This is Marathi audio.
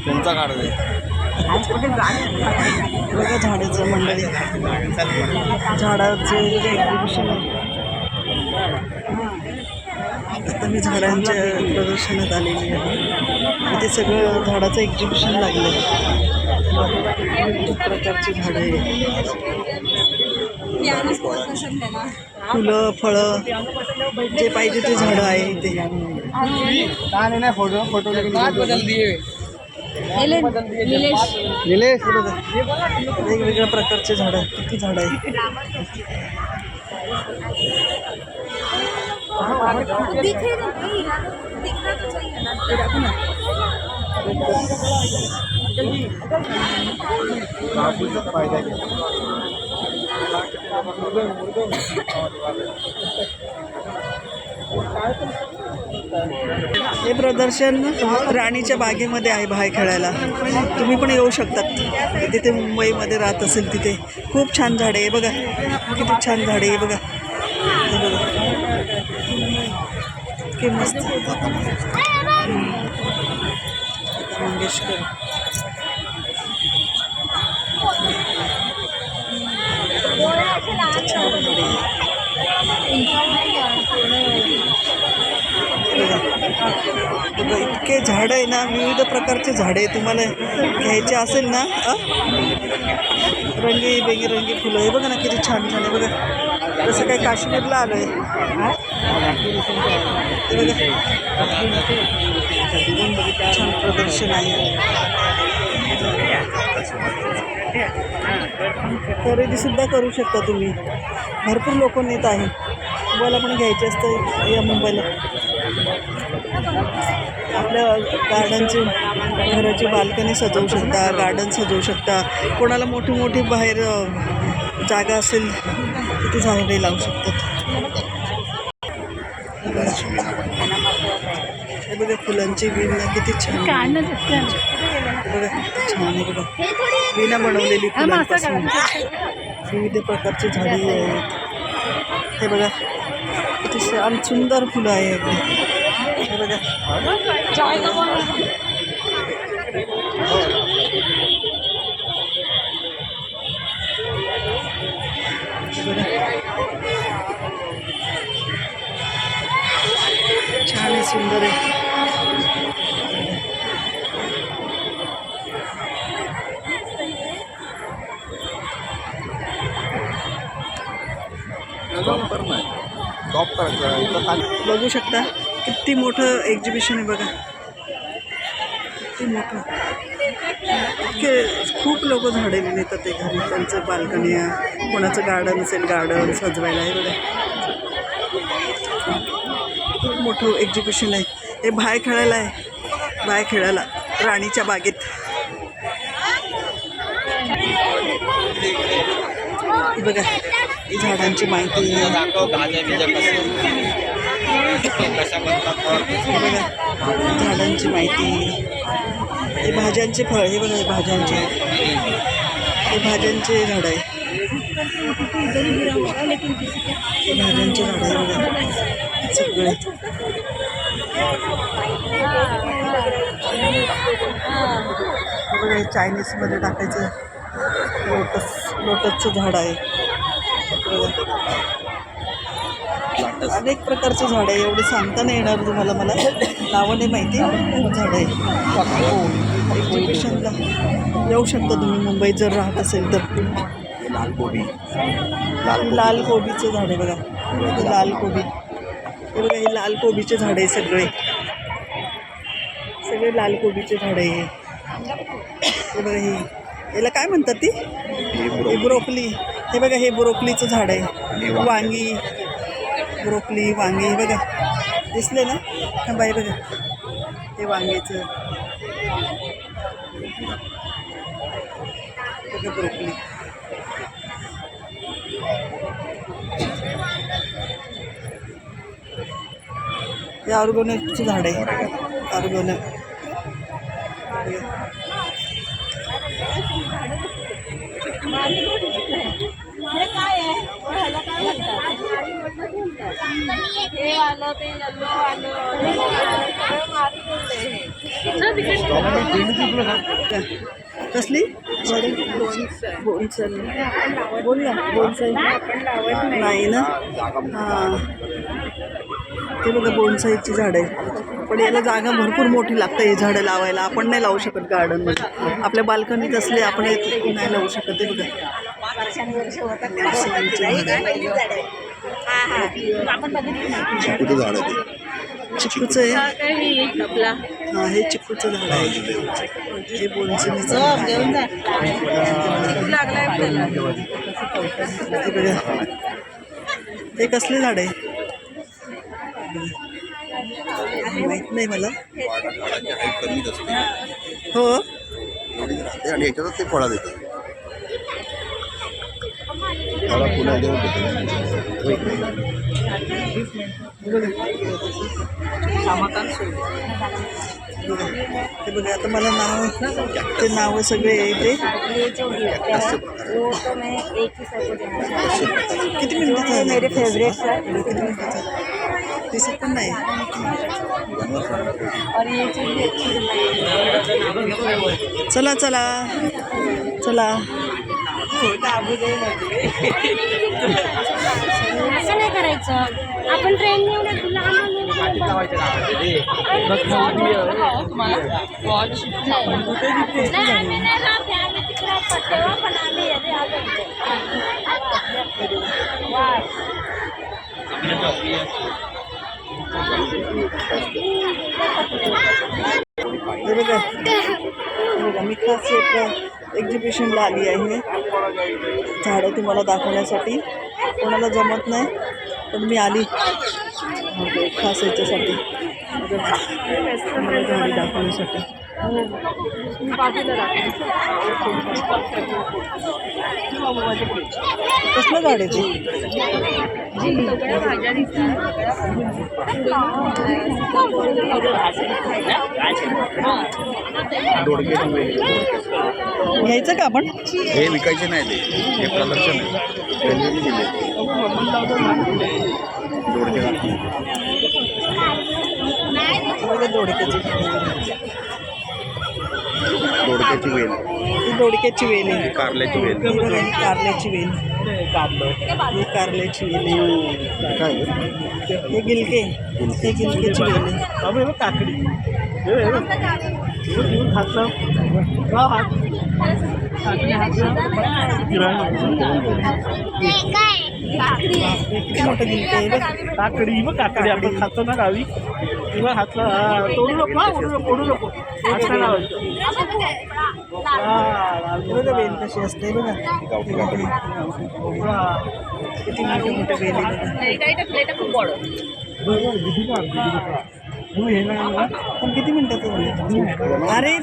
त्यांचा काढतोय बघा झाडाचं मंडळी, झाडाचं एक्झिबिशन आहे. आता मी झाडांच्या प्रदर्शनात आलेली आहे. इथे सगळं झाडाचं एक्झिबिशन लागलं आहे. खूप प्रकारची झाडं आहे, फुलं फळं जे पाहिजे ते झाडं आहे इथे. वेगवेगळ्या प्रकारचे झाडं, किती झाडं आहे. हे प्रदर्शन राणीच्या बागेमध्ये आहे बाहेर खेळायला. तुम्ही पण येऊ शकतात. तिथे मुंबईमध्ये राहत असेल तिथे खूप छान झाडे आहे. बघा किती छान झाडे आहे. बघा हे बघा किती मस्त. मंगेशकर इतके झाड आहे ना, विविध प्रकारचे झाडे. तुम्हाला घ्यायचे असेल ना, रंगी बेरंगी फुलं आहे. बघा ना किती छान छान आहे. बघा जसं काही काश्मीरला आलो आहे. बघा छान प्रदर्शन आहे. खरेदी सुद्धा करू शकता तुम्ही. भरपूर लोक नेत आहे. तुम्हाला पण घ्यायचे असतं या मुंबईला. आपल्या गार्डनची घराची बाल्कनी सजवू शकता, गार्डन सजवू शकता. कोणाला मोठी मोठी बाहेर जागा असेल तिथे झाडे लावू शकतात. हे बघा फुलांची विणा किती छान. बघा किती छान आहे. बघा विणा बनवलेली फुलांपासून. विविध प्रकारची झाडी आहेत. हे बघा किती छान सुंदर फुलं आहे अगदी. हे बघा छान आहे, सुंदर आहे. बघू शकता किती मोठं एक्झिबिशन आहे. बघा किती मोठं. खूप लोक झाडे नेतात ते घरी. त्यांचं बाल्कनी, कोणाचं गार्डन असेल गार्डन सजवायला. हे बघा खूप मोठं एक्झिबिशन आहे. हे बाहेर खेळायला आहे. बाहेर खेळायला राणीच्या बागेत. बघा ही झाडांची माहिती. झाडांची माहिती. हे भाज्यांचे फळ. हे बघा हे भाज्यांचे झाड आहे. हे भाज्यांचे झाड आहे. बघा सगळे. बघा हे चायनीजमध्ये टाकायचं लोटसचं झाड आहे. अनेक प्रकारचे झाड आहे. एवढे सांगता नाही येणार तुम्हाला. मला नावं नाही माहिती. खूप झाड आहे. एक्झिबिशनला येऊ शकता तुम्ही मुंबईत जर राहत असेल तर. लाल कोबीचं झाड आहे. बघा लाल कोबी. हे बघा हे लाल कोबीचे झाड आहे. सगळे लाल कोबीचे झाड आहे. हे बघा याला काय म्हणतात ती? ब्रोकली. हे बघा हे ब्रोकलीचं झाड आहे. वांगी, ब्रोकली, वांगी. हे बघा दिसले ना. हा बाई बघा हे वांग्याचं. बघा ब्रोकली. हे ऑर्गोनॅटचं झाड आहे. ऑर्गोनॅट. कसली बोनसाई बोल ना बोनसाई नाही ना हां ते बघा बोनसाईची झाडं आहे पण याला जागा भरपूर मोठी लागते ही झाडं लावायला आपण नाही लावू शकत गार्डनमध्ये आपल्या बाल्कनीत असले आपण नाही लावू शकत ते बघा चिकूचं झाड आहे ते. चिकूचं आहे हां हे चिकूचं झाड आहे हे बोनसाईचं हे बघा हे कसले झाड आहे माहित नाही मला झाडाची हाईट कमीच असते हो एवढीच राहते आणि याच्यातच ते फळं देतात मला पुन्हा देऊ ते बघा आता मला नाव ते नाव सगळे आहे ते किती मिनिटाचं मेरे फेवरेट किती मिनिटाचं दिसत पण नाही चला चला चला असं नाही करायचं आपण ट्रेन हे बघा मी खास एक्झिबिशनला आली आहे झाडं तुम्हाला दाखवण्यासाठी कोणाला जमत नाही पण मी आली खास याच्यासाठी मला झाडी दाखवण्यासाठी कसलं झाड आहे ते दोडक्याची वेल घ्यायचं का आपण हे विकायचे नाही ते हे प्रदर्शन आहे त्यांनी दिले दोडक्याची दोडक्याची वेल ही दोडक्याची वेल आहे कारल्याची वेल ही बघा ही कारल्याची वेल ही कारल्याची वेल आहे काय हे गिलके हे गिलकेची वेल आहे काकडी किती मोठं गिलके आहे बघ काकडी मग काकडी आपण खातो ना गावी किंवा हातला तोडू नको हा ओढू नको हातला लावायचं हे बघा वेल कशी असते बघा किती मोठे मोठे वेल आहे बघा पण किती मिनिटाचं झालं अरे